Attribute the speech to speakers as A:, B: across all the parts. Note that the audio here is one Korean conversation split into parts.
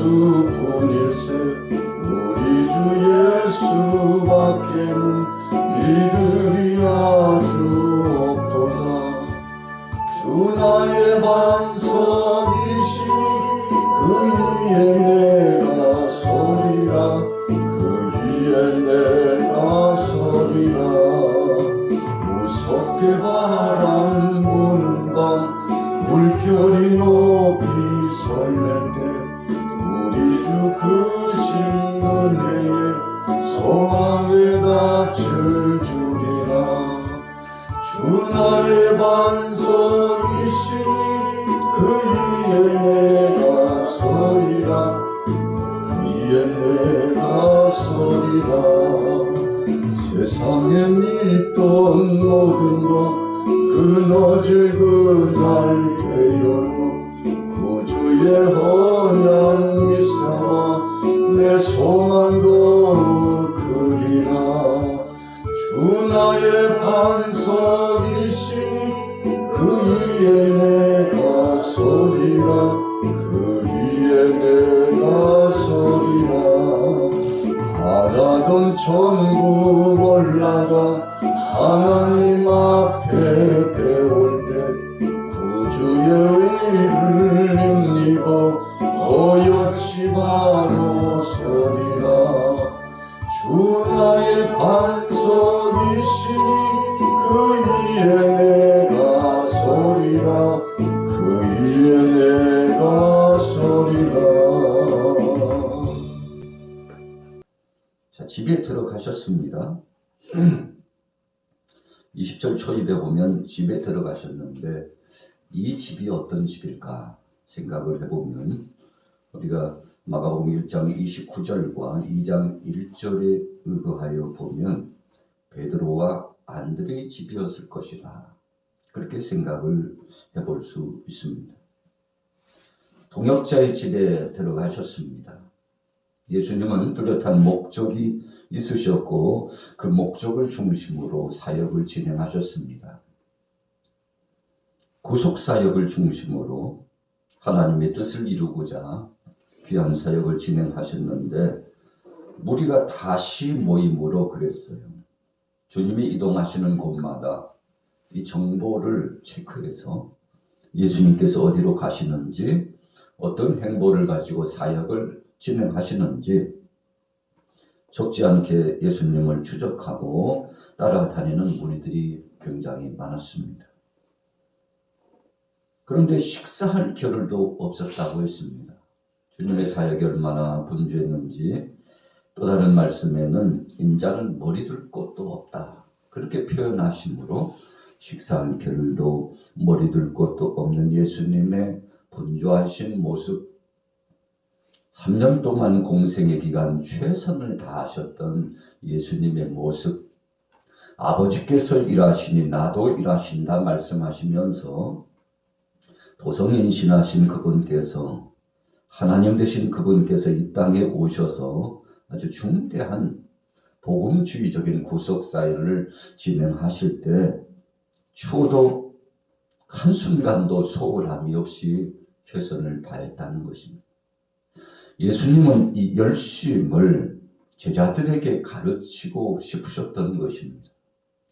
A: 예수뿐일세. 우리 주 예수밖에는 이들이 아주 없도다. 주 나의 반석이시니 그 위에 내가 서리라. 그 위에 내가 서리라. 무섭게 바람 부는 밤 물결이 높이 설렐 때 우리 주 크신 은혜에 소망의 닻을 주리라. 주 나의 반석이시니 그 위에 내가 서리라. 그 위에 내가 서리라. 세상에 믿던 모든 것 끊어질 그날 되어도 구주의 언약 믿사와 내 소망도 그리라. 주 나의 반석이시니 그 위에 내가 서리라. 그 위에 내가 서리라. 바라던 천국 올라가 하나님 앞에 배울 때 구주의 의를 힘입어 어여치 바로 서리라. 주 나의 반석이시니 그 위에 내가 서리라. 그 위에 내가 서리라.
B: 자, 집에 들어가셨습니다. 20절 초입에 보면 집에 들어가셨는데 이 집이 어떤 집일까 생각을 해보면 우리가 마가복음 1장 29절과 2장 1절에 의거하여 보면 베드로와 안드레의 집이었을 것이다. 그렇게 생각을 해볼 수 있습니다. 동역자의 집에 들어가셨습니다. 예수님은 뚜렷한 목적이 있으셨고 그 목적을 중심으로 사역을 진행하셨습니다. 구속사역을 중심으로 하나님의 뜻을 이루고자 귀한 사역을 진행하셨는데 무리가 다시 모임으로 그랬어요. 주님이 이동하시는 곳마다 이 정보를 체크해서 예수님께서 어디로 가시는지 어떤 행보를 가지고 사역을 진행하시는지 적지 않게 예수님을 추적하고 따라다니는 무리들이 굉장히 많았습니다. 그런데 식사할 겨를도 없었다고 했습니다. 주님의 사역이 얼마나 분주했는지 또 다른 말씀에는 인자는 머리 둘 곳도 없다 그렇게 표현하시므로 식사할 겨를도 머리 둘 곳도 없는 예수님의 분주하신 모습, 3년 동안 공생의 기간 최선을 다하셨던 예수님의 모습, 아버지께서 일하시니 나도 일하신다 말씀하시면서 도성인신하신 그분께서, 하나님 되신 그분께서 이 땅에 오셔서 아주 중대한 복음주의적인 구속사역을 진행하실 때 추워도 한순간도 소홀함이 없이 최선을 다했다는 것입니다. 예수님은 이 열심을 제자들에게 가르치고 싶으셨던 것입니다.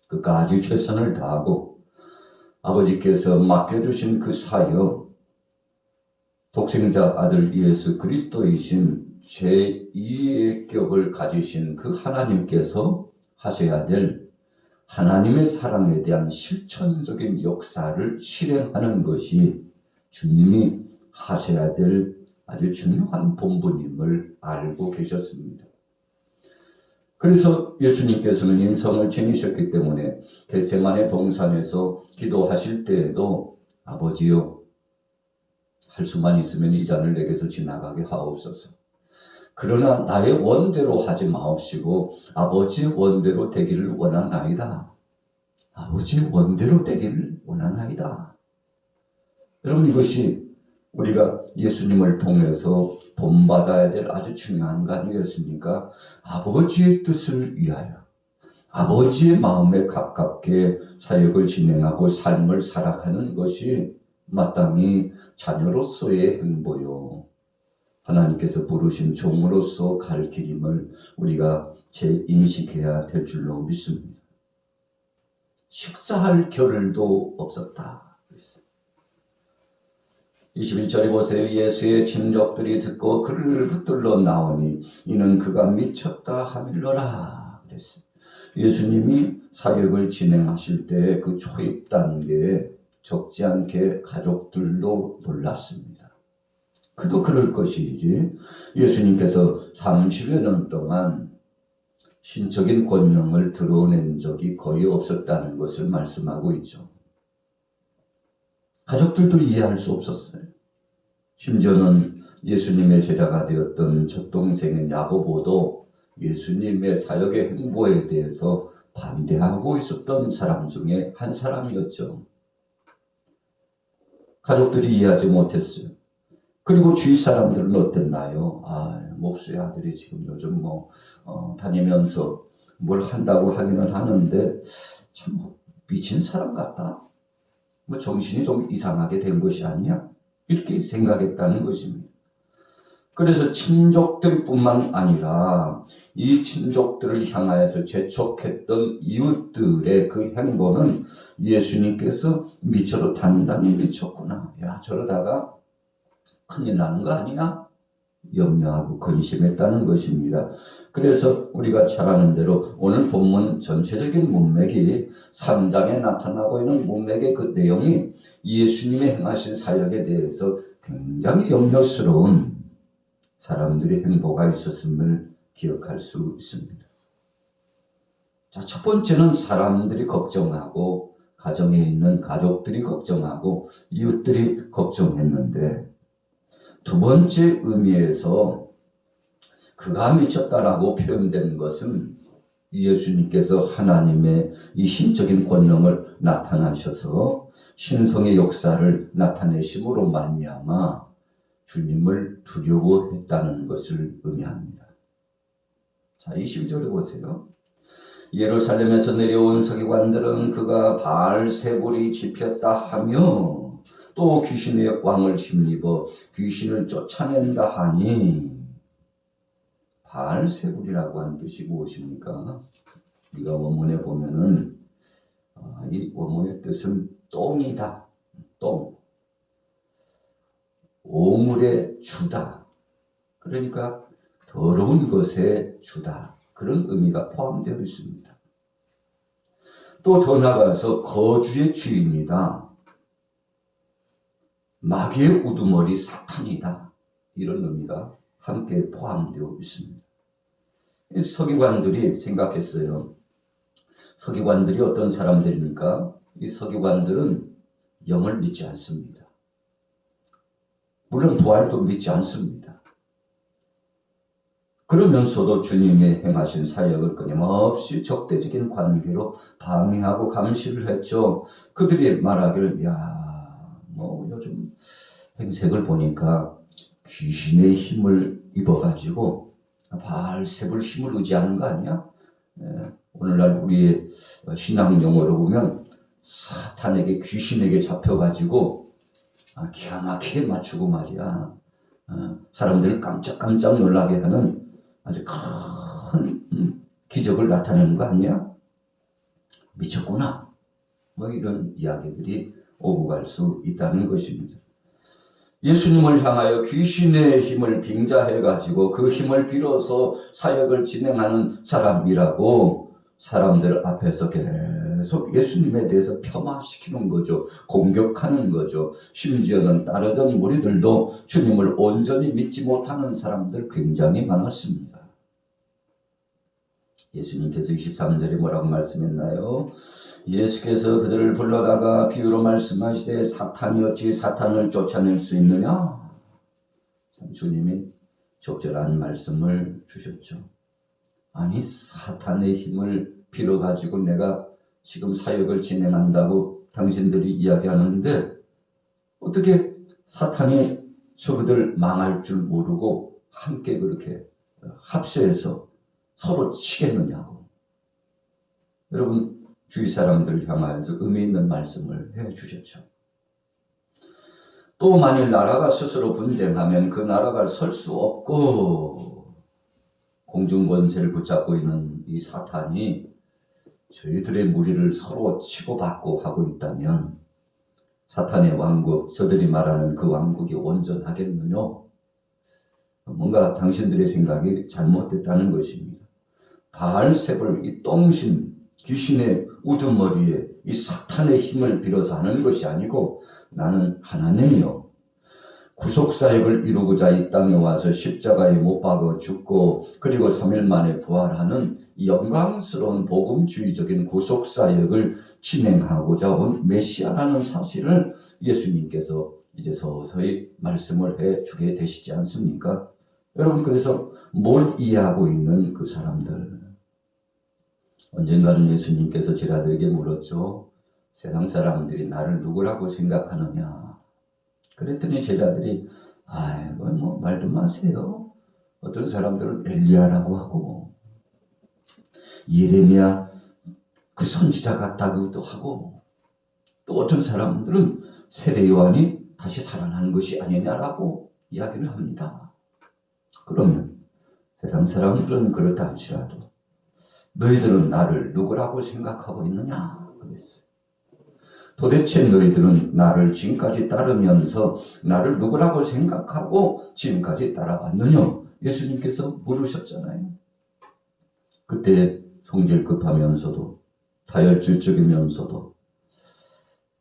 B: 끝까지 최선을 다하고 아버지께서 맡겨주신 그 사역, 독생자 아들 예수 그리스도이신 제2의 격을 가지신 그 하나님께서 하셔야 될 하나님의 사랑에 대한 실천적인 역사를 실행하는 것이 주님이 하셔야 될 아주 중요한 본분임을 알고 계셨습니다. 그래서 예수님께서는 인성을 지니셨기 때문에 겟세마네 동산에서 기도하실 때에도 아버지여 할 수만 있으면 이 잔을 내게서 지나가게 하옵소서. 그러나 나의 원대로 하지 마옵시고 아버지의 원대로 되기를 원하나이다. 아버지의 원대로 되기를 원하나이다. 여러분, 이것이 우리가 예수님을 통해서 본받아야 될 아주 중요한 거 아니겠습니까? 아버지의 뜻을 위하여 아버지의 마음에 가깝게 사역을 진행하고 삶을 살아가는 것이 마땅히 자녀로서의 행보요, 하나님께서 부르신 종으로서 갈 길임을 우리가 재인식해야 될 줄로 믿습니다. 식사할 겨를도 없었다. 21절에 보세요. 예수의 친족들이 듣고 그를 붙들러 나오니 이는 그가 미쳤다 하밀러라 그랬어요. 예수님이 사역을 진행하실 때 그 초입 단계에 적지 않게 가족들도 놀랐습니다. 그도 그럴 것이지. 예수님께서 30여 년 동안 신적인 권능을 드러낸 적이 거의 없었다는 것을 말씀하고 있죠. 가족들도 이해할 수 없었어요. 심지어는 예수님의 제자가 되었던 첫 동생인 야고보도 예수님의 사역의 행보에 대해서 반대하고 있었던 사람 중에 한 사람이었죠. 가족들이 이해하지 못했어요. 그리고 주위 사람들은 어땠나요? 목수의 아들이 지금 요즘 다니면서 뭘 한다고 하기는 하는데 참 미친 사람 같다. 정신이 좀 이상하게 된 것이 아니야? 이렇게 생각했다는 것입니다. 그래서 친족들뿐만 아니라 이 친족들을 향하여서 재촉했던 이웃들의 그 행보는 예수님께서 미쳐도 단단히 미쳤구나. 야, 저러다가 큰일 나는 거 아니냐? 염려하고 근심했다는 것입니다. 그래서 우리가 잘 아는 대로 오늘 본문 전체적인 문맥이 3장에 나타나고 있는 문맥의 그 내용이 예수님의 행하신 사역에 대해서 굉장히 염려스러운 사람들의 행보가 있었음을 기억할 수 있습니다. 자, 첫 번째는 사람들이 걱정하고 가정에 있는 가족들이 걱정하고 이웃들이 걱정했는데 두 번째 의미에서 그가 미쳤다라고 표현된 것은 예수님께서 하나님의 이 신적인 권능을 나타나셔서 신성의 역사를 나타내심으로 말미암아 주님을 두려워했다는 것을 의미합니다. 자, 22절에 보세요. 예루살렘에서 내려온 서기관들은 그가 바알세불이 집혔다 하며 또 귀신의 왕을 힘입어 귀신을 쫓아낸다 하니 바알세불이라고 한 뜻이 무엇입니까? 우리가 원문에 보면은 이 원문의 뜻은 똥이다. 똥. 오물의 주다. 그러니까 더러운 것의 주다. 그런 의미가 포함되어 있습니다. 또 더 나아가서 거주의 주인이다. 마귀의 우두머리 사탄이다. 이런 의미가 함께 포함되어 있습니다. 서기관들이 생각했어요. 서기관들이 어떤 사람들입니까? 이 서기관들은 영을 믿지 않습니다. 물론 부활도 믿지 않습니다. 그러면서도 주님의 행하신 사역을 끊임없이 적대적인 관계로 방해하고 감시를 했죠. 그들이 말하기를 요즘 행색을 보니까 귀신의 힘을 입어가지고 바알세불 힘을 의지하는 거 아니야? 오늘날 우리의 신앙 용어로 보면 사탄에게 귀신에게 잡혀가지고 기가 막히게 맞추고 말이야. 사람들을 깜짝깜짝 놀라게 하는 아주 큰 기적을 나타내는 거 아니야? 미쳤구나. 이런 이야기들이 오고 갈 수 있다는 것입니다. 예수님을 향하여 귀신의 힘을 빙자해가지고 그 힘을 빌어서 사역을 진행하는 사람이라고 사람들 앞에서 계속 예수님에 대해서 폄하시키는 거죠. 공격하는 거죠. 심지어는 따르던 무리들도 주님을 온전히 믿지 못하는 사람들 굉장히 많았습니다. 예수님께서 23절에 뭐라고 말씀했나요? 예수께서 그들을 불러다가 비유로 말씀하시되 사탄이 어찌 사탄을 쫓아낼 수 있느냐? 주님이 적절한 말씀을 주셨죠. 아니 사탄의 힘을 빌어가지고 내가 지금 사역을 진행한다고 당신들이 이야기하는데 어떻게 사탄이 저그들 망할 줄 모르고 함께 그렇게 합세해서 서로 치겠느냐고. 여러분 주위 사람들을 향하여서 의미 있는 말씀을 해주셨죠. 또 만일 나라가 스스로 분쟁하면 그 나라가 설 수 없고, 공중 권세를 붙잡고 있는 이 사탄이 저희들의 무리를 서로 치고받고 하고 있다면 사탄의 왕국, 저들이 말하는 그 왕국이 온전하겠느냐? 뭔가 당신들의 생각이 잘못됐다는 것입니다. 바알세불, 이 똥신, 귀신의 우두머리에 이 사탄의 힘을 빌어서 하는 것이 아니고, 나는 하나님이요, 구속사역을 이루고자 이 땅에 와서 십자가에 못 박아 죽고 그리고 3일 만에 부활하는 이 영광스러운 복음주의적인 구속사역을 진행하고자 온 메시아라는 사실을 예수님께서 이제 서서히 말씀을 해주게 되시지 않습니까? 여러분, 그래서 뭘 이해하고 있는 그 사람들, 언젠가는 예수님께서 제자들에게 물었죠. 세상 사람들이 나를 누구라고 생각하느냐? 그랬더니 제자들이 뭐 말도 마세요. 어떤 사람들은 엘리야라고 하고, 예레미야 그 선지자 같다고도 하고, 또 어떤 사람들은 세례 요한이 다시 살아나는 것이 아니냐라고 이야기를 합니다. 그러면 세상 사람들은 그렇다 할지라도 너희들은 나를 누구라고 생각하고 있느냐 그랬어요. 도대체 너희들은 나를 지금까지 따르면서 나를 누구라고 생각하고 지금까지 따라왔느냐? 예수님께서 물으셨잖아요. 그때 성질급하면서도 다혈질적이면서도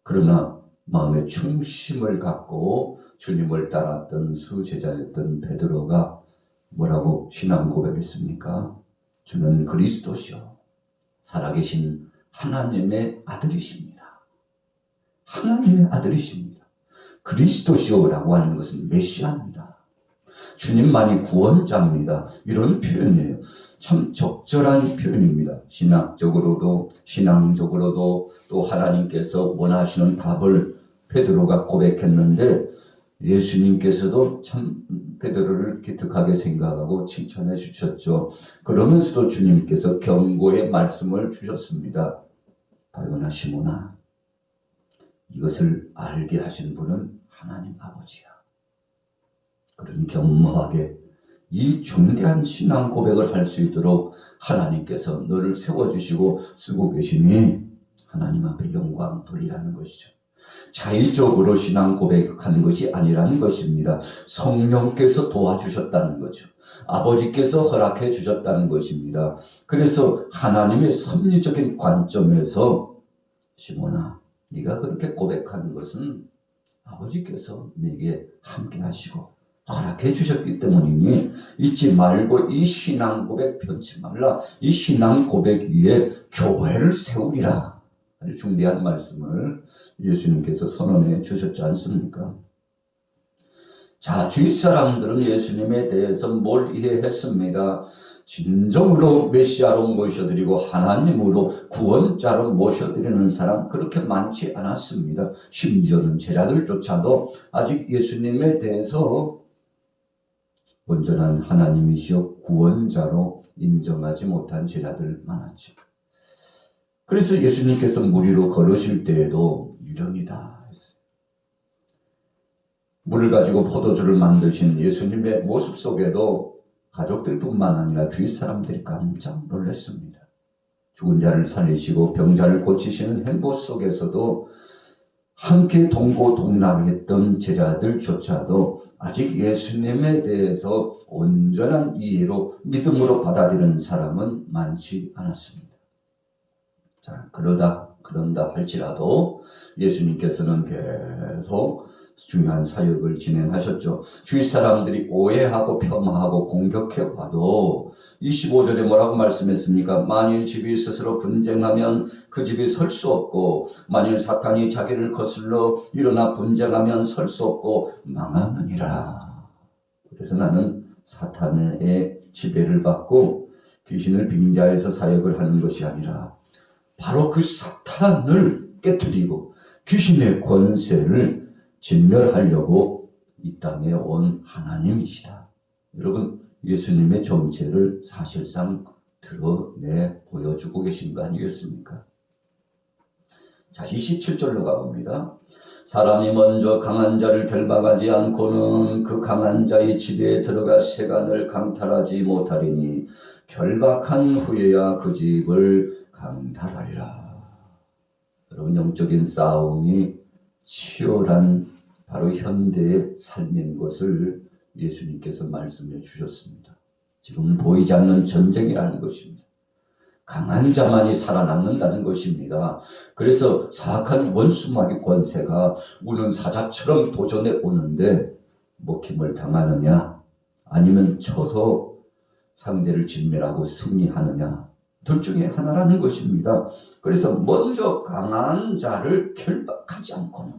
B: 그러나 마음의 충심을 갖고 주님을 따랐던 수제자였던 베드로가 뭐라고 신앙 고백했습니까? 주는 그리스도시요 살아계신 하나님의 아들이십니다. 하나님의 아들이십니다. 그리스도시오라고 하는 것은 메시아입니다. 주님만이 구원자입니다. 이런 표현이에요. 참 적절한 표현입니다. 신학적으로도 신앙적으로도 또 하나님께서 원하시는 답을 베드로가 고백했는데 예수님께서도 참 베드로를 기특하게 생각하고 칭찬해 주셨죠. 그러면서도 주님께서 경고의 말씀을 주셨습니다. 바요나 시몬아, 이것을 알게 하신 분은 하나님 아버지야. 그러니 겸허하게 이 중대한 신앙 고백을 할 수 있도록 하나님께서 너를 세워주시고 쓰고 계시니 하나님 앞에 영광 돌리라는 것이죠. 자의적으로 신앙 고백하는 것이 아니라는 것입니다. 성령께서 도와주셨다는 거죠. 아버지께서 허락해 주셨다는 것입니다. 그래서 하나님의 섭리적인 관점에서 시몬아, 네가 그렇게 고백하는 것은 아버지께서 네게 함께 하시고 허락해 주셨기 때문이니 잊지 말고 이 신앙 고백 변치 말라. 이 신앙 고백 위에 교회를 세우리라. 아주 중대한 말씀을 예수님께서 선언해 주셨지 않습니까? 자, 주위 사람들은 예수님에 대해서 뭘 이해했습니다. 진정으로 메시아로 모셔드리고 하나님으로 구원자로 모셔드리는 사람 그렇게 많지 않았습니다. 심지어는 제자들조차도 아직 예수님에 대해서 온전한 하나님이시여 구원자로 인정하지 못한 제자들 많았죠. 그래서 예수님께서 무리로 걸으실 때에도 유령이다 했어요. 물을 가지고 포도주를 만드신 예수님의 모습 속에도 가족들뿐만 아니라 주위 사람들이 깜짝 놀랐습니다. 죽은 자를 살리시고 병자를 고치시는 행보 속에서도 함께 동고동락했던 제자들조차도 아직 예수님에 대해서 온전한 이해로 믿음으로 받아들이는 사람은 많지 않았습니다. 자, 그런다 할지라도 예수님께서는 계속 중요한 사역을 진행하셨죠. 주위 사람들이 오해하고 폄하하고 공격해 봐도 25절에 뭐라고 말씀했습니까? 만일 집이 스스로 분쟁하면 그 집이 설 수 없고 만일 사탄이 자기를 거슬러 일어나 분쟁하면 설 수 없고 망하느니라. 그래서 나는 사탄의 지배를 받고 귀신을 빙자해서 사역을 하는 것이 아니라 바로 그 사탄을 깨트리고 귀신의 권세를 진멸하려고 이 땅에 온 하나님이시다. 여러분, 예수님의 정체를 사실상 드러내 보여주고 계신 거 아니겠습니까? 자, 27절로 가봅니다. 사람이 먼저 강한 자를 결박하지 않고는 그 강한 자의 집에 들어가 세간을 강탈하지 못하리니 결박한 후에야 그 집을 강탈하리라. 여러분, 영적인 싸움이 치열한 바로 현대의 삶인 것을 예수님께서 말씀해 주셨습니다. 지금 보이지 않는 전쟁이라는 것입니다. 강한 자만이 살아남는다는 것입니다. 그래서 사악한 원수마귀 권세가 우는 사자처럼 도전해 오는데 먹힘을 당하느냐 아니면 쳐서 상대를 진멸하고 승리하느냐, 둘 중에 하나라는 것입니다. 그래서 먼저 강한 자를 결박하지 않고는,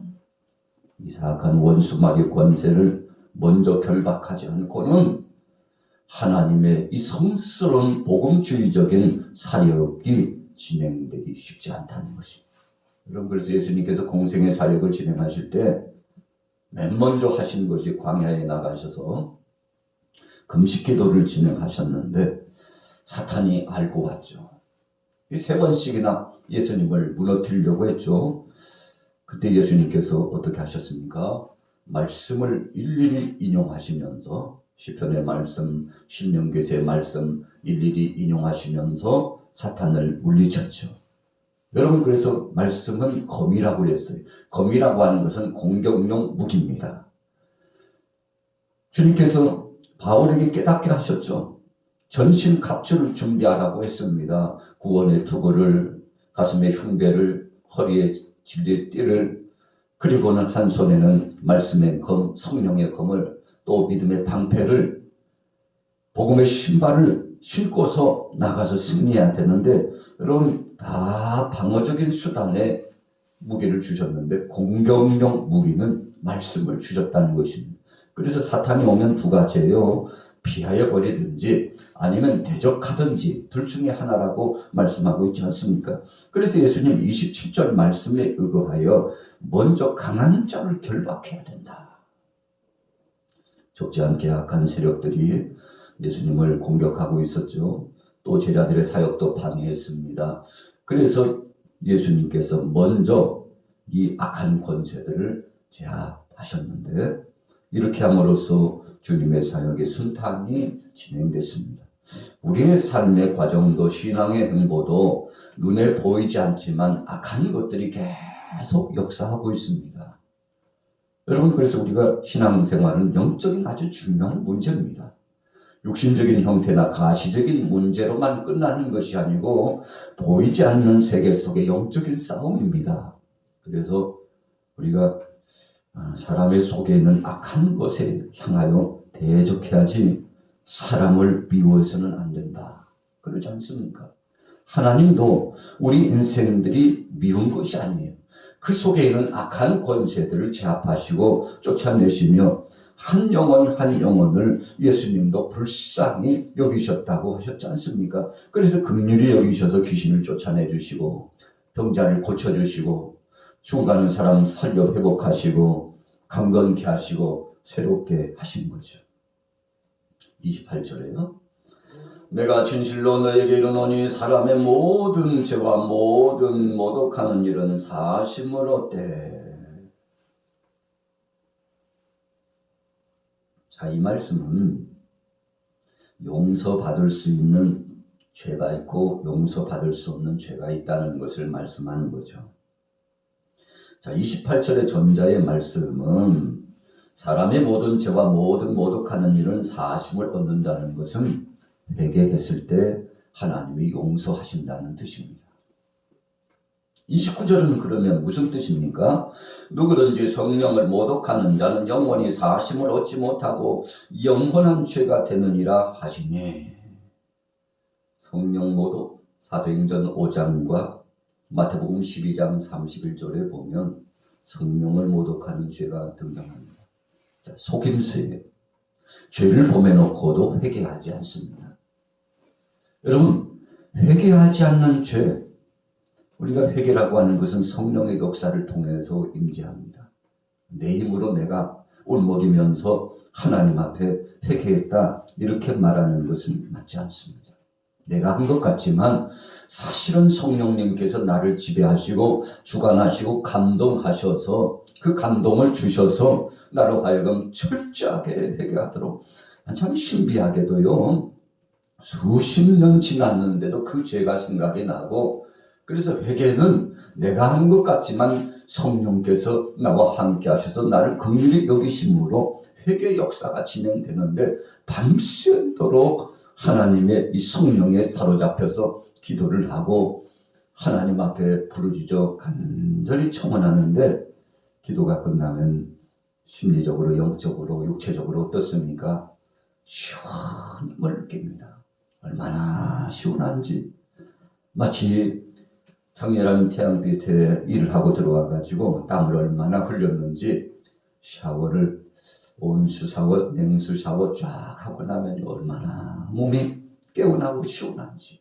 B: 이 사악한 원수마귀 권세를 먼저 결박하지 않고는 하나님의 이 성스러운 복음주의적인 사역이 진행되기 쉽지 않다는 것입니다. 여러분, 그래서 예수님께서 공생의 사역을 진행하실 때 맨 먼저 하신 것이 광야에 나가셔서 금식기도를 진행하셨는데 사탄이 알고 왔죠. 이 3번씩이나 예수님을 무너뜨리려고 했죠. 그때 예수님께서 어떻게 하셨습니까? 말씀을 일일이 인용하시면서 시편의 말씀, 신명기서의 말씀 일일이 인용하시면서 사탄을 물리쳤죠. 여러분, 그래서 말씀은 검이라고 그랬어요. 검이라고 하는 것은 공격용 무기입니다. 주님께서 바울에게 깨닫게 하셨죠. 전신 갑주를 준비하라고 했습니다. 구원의 투구를, 가슴에 흉배를, 허리에 진리의 띠를, 그리고는 한 손에는 말씀의 검, 성령의 검을, 또 믿음의 방패를, 복음의 신발을 신고서 나가서 승리해야 되는데, 여러분, 다 방어적인 수단에 무기를 주셨는데 공격용 무기는 말씀을 주셨다는 것입니다. 그래서 사탄이 오면 2가지예요. 피하여 버리든지 아니면 대적하든지 둘 중에 하나라고 말씀하고 있지 않습니까? 그래서 예수님 27절 말씀에 의거하여 먼저 강한 자를 결박해야 된다. 적지 않게 악한 세력들이 예수님을 공격하고 있었죠. 또 제자들의 사역도 방해했습니다. 그래서 예수님께서 먼저 이 악한 권세들을 제압하셨는데, 이렇게 함으로써 주님의 사역의 순탄히 진행됐습니다. 우리의 삶의 과정도, 신앙의 행보도 눈에 보이지 않지만 악한 것들이 계속 역사하고 있습니다. 여러분, 그래서 우리가 신앙생활은 영적인 아주 중요한 문제입니다. 육신적인 형태나 가시적인 문제로만 끝나는 것이 아니고 보이지 않는 세계 속의 영적인 싸움입니다. 그래서 우리가 사람의 속에 있는 악한 것에 향하여 대적해야지 사람을 미워해서는 안 된다. 그러지 않습니까? 하나님도 우리 인생들이 미운 것이 아니에요. 그 속에 있는 악한 권세들을 제압하시고 쫓아내시며 한 영혼 한 영혼을 예수님도 불쌍히 여기셨다고 하셨지 않습니까? 그래서 긍휼히 여기셔서 귀신을 쫓아내주시고 병자를 고쳐주시고 죽어가는 사람 살려 회복하시고 강건케 하시고 새롭게 하신 거죠. 28절에요. 내가 진실로 너에게 이르노니 사람의 모든 죄와 모든 모독하는 일은 사심을 얻되. 자, 이 말씀은 용서받을 수 있는 죄가 있고 용서받을 수 없는 죄가 있다는 것을 말씀하는 거죠. 자, 28절의 전자의 말씀은 사람의 모든 죄와 모든 모독하는 일은 사심을 얻는다는 것은 회개했을 때 하나님이 용서하신다는 뜻입니다. 29절은 그러면 무슨 뜻입니까? 누구든지 성령을 모독하는 자는 영원히 사심을 얻지 못하고 영원한 죄가 되느니라 하시니. 성령 모독, 사도행전 5장과 마태복음 12장 31절에 보면 성령을 모독하는 죄가 등장합니다. 속임수예요. 죄를 범해놓고도 회개하지 않습니다. 여러분, 회개하지 않는 죄, 우리가 회개라고 하는 것은 성령의 역사를 통해서 임재합니다. 내 힘으로 내가 울먹이면서 하나님 앞에 회개했다 이렇게 말하는 것은 맞지 않습니다. 내가 한 것 같지만 사실은 성령님께서 나를 지배하시고 주관하시고 감동하셔서 그 감동을 주셔서 나로 하여금 철저하게 회개하도록, 참 신비하게도요, 수십 년 지났는데도 그 죄가 생각이 나고, 그래서 회개는 내가 한 것 같지만 성령께서 나와 함께 하셔서 나를 긍휼히 여기심으로 회개 역사가 진행되는데, 밤새도록 하나님의 이 성령에 사로잡혀서 기도를 하고 하나님 앞에 부르짖어 간절히 청원하는데, 기도가 끝나면 심리적으로, 영적으로, 육체적으로 어떻습니까? 시원함을 느낍니다. 얼마나 시원한지. 마치 장렬한 태양빛에 일을 하고 들어와가지고 땀을 얼마나 흘렸는지, 샤워를 온수 샤워, 냉수 샤워 쫙 하고 나면 얼마나 몸이 개운하고 시원한지.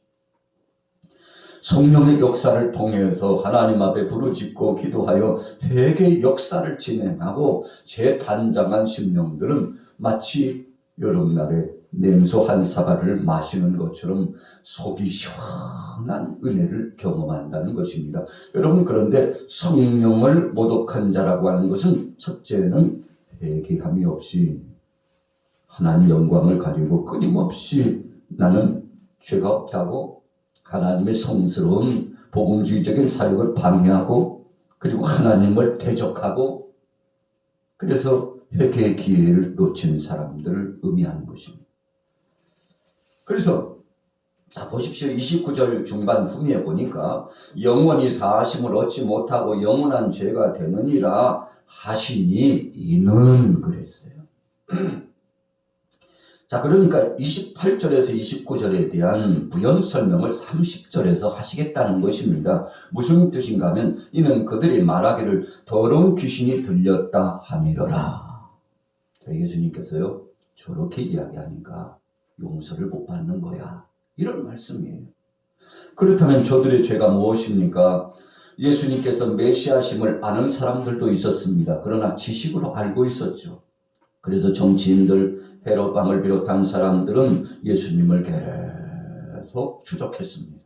B: 성령의 역사를 통해서 하나님 앞에 부르짖고 기도하여 회개의 역사를 진행하고 제 단장한 심령들은 마치 여름날에 냉수 한 사발을 마시는 것처럼 속이 시원한 은혜를 경험한다는 것입니다. 여러분, 그런데 성령을 모독한 자라고 하는 것은 첫째는 회개함이 없이 하나님 영광을 가리고 끊임없이 나는 죄가 없다고 하나님의 성스러운 복음주의적인 사역을 방해하고, 그리고 하나님을 대적하고, 그래서 회개의 기회를 놓친 사람들을 의미하는 것입니다. 그래서 자 보십시오. 29절 중반 후미에 보니까 영원히 사하심을 얻지 못하고 영원한 죄가 되느니라 하시니 이는 그랬어요. 자, 그러니까 28절에서 29절에 대한 부연 설명을 30절에서 하시겠다는 것입니다. 무슨 뜻인가 하면, 이는 그들이 말하기를 더러운 귀신이 들렸다 하미러라. 예수님께서요, 저렇게 이야기하니까 용서를 못 받는 거야, 이런 말씀이에요. 그렇다면 저들의 죄가 무엇입니까? 예수님께서 메시아심을 아는 사람들도 있었습니다. 그러나 지식으로 알고 있었죠. 그래서 정치인들, 헤롯 왕을 비롯한 사람들은 예수님을 계속 추적했습니다.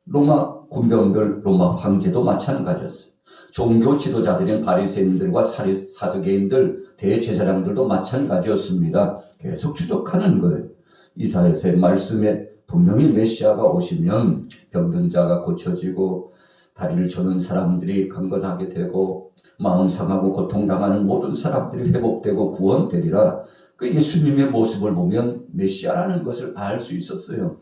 B: 로마 군병들, 로마 황제도 마찬가지였어요. 종교 지도자들인 바리새인들과 사두개인들, 대제사장들도 마찬가지였습니다. 계속 추적하는 거예요. 이사야서의 말씀에 분명히 메시아가 오시면 병든 자가 고쳐지고, 다리를 저는 사람들이 강건하게 되고, 마음 상하고 고통당하는 모든 사람들이 회복되고 구원되리라. 그 예수님의 모습을 보면 메시아라는 것을 알 수 있었어요.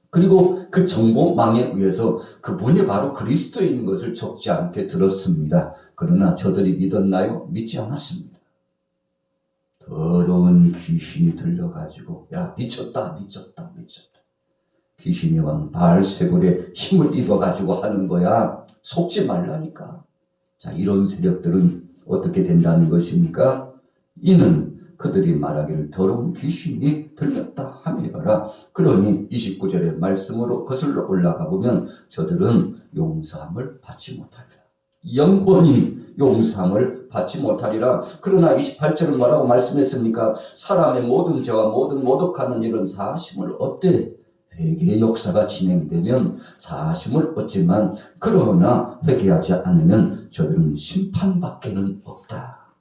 B: 그리고 그 정보망에 의해서 그분이 바로 그리스도인 것을 적지 않게 들었습니다. 그러나 저들이 믿었나요? 믿지 않았습니다. 더러운 귀신이 들려가지고, 야, 미쳤다. 귀신이 왕 바알세불의 힘을 입어가지고 하는 거야. 속지 말라니까. 자, 이런 세력들은 어떻게 된다는 것입니까? 이는 그들이 말하기를 더러운 귀신이 들렸다 함이라. 그러니 29절의 말씀으로 거슬러 올라가 보면 저들은 용서함을 받지 못하리라. 영원히 용서함을 받지 못하리라. 그러나 28절은 뭐라고 말씀했습니까? 사람의 모든 죄와 모든 모독하는 일은 사하심을 얻되, 회개의 역사가 진행되면 사하심을 얻지만, 그러나 회개하지 않으면 저들은 심판밖에는 없다.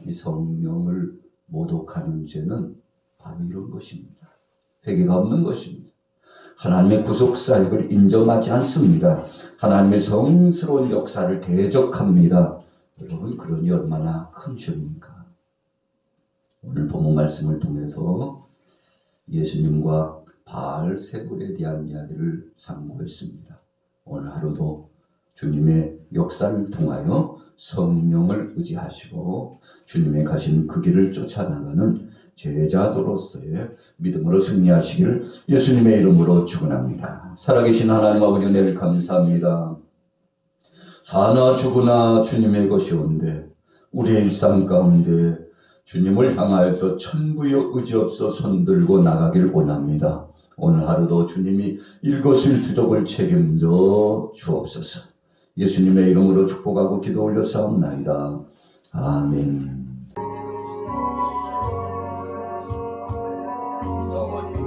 B: 이 성령을 모독하는 죄는 바로 이런 것입니다. 회개가 없는 것입니다. 하나님의 구속사역을 인정하지 않습니다. 하나님의 성스러운 역사를 대적합니다. 여러분, 그러니 얼마나 큰 죄입니까? 오늘 본문 말씀을 통해서 예수님과 바알세불에 대한 이야기를 상고했습니다. 오늘 하루도 주님의 역사를 통하여 성령을 의지하시고 주님의 가신 그 길을 쫓아나가는 제자도로서의 믿음으로 승리하시기를 예수님의 이름으로 축원합니다. 살아계신 하나님 아버지, 은혜를 감사합니다. 사나 죽으나 주님의 것이온데 우리의 일상 가운데 주님을 향하여서 천부여 의지없어 손들고 나가길 원합니다. 오늘 하루도 주님이 일거수일투족을 책임져 주옵소서. 예수님의 이름으로 축복하고 기도 올려사옵나이다. 아멘.
A: 영원히